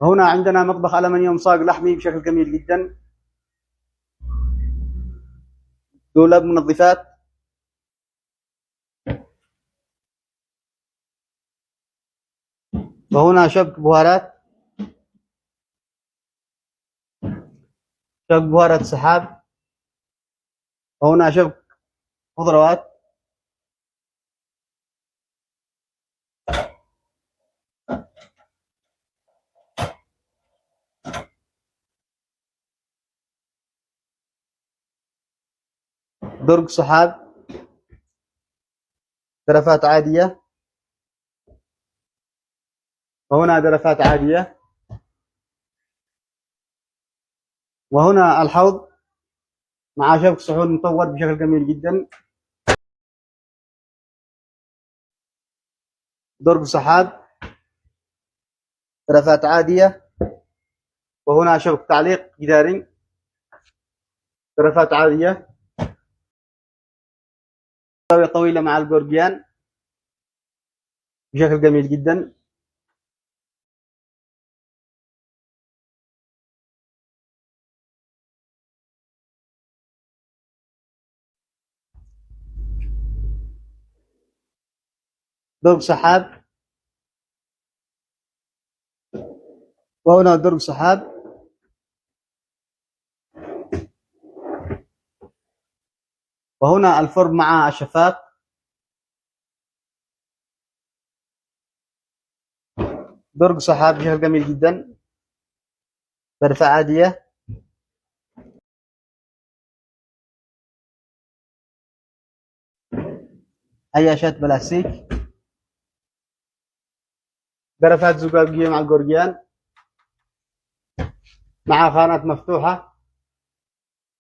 هنا عندنا مطبخ ألمنيوم صاج لحمي بشكل جميل جدا، دولاب منظفات، وهنا شبك بهارات، شبك بهارات سحاب، وهنا شبك خضروات، درج سحاب، درفات عادية، وهنا درفات عادية، وهنا الحوض مع شبك صحون مطور بشكل جميل جدا، درج سحاب، درفات عادية، وهنا شبك تعليق جداري، درفات عادية، زاوية طويلة مع الجورجيان بشكل جميل جدا، درج سحاب، وهنا درج سحاب، وهنا الفرن مع الشفاط، درج سحاب بشكل جميل جدا، درفة عادية، عياشات بلاستيك، درفات زجاجية مع الجورجيان مع خانات مفتوحة،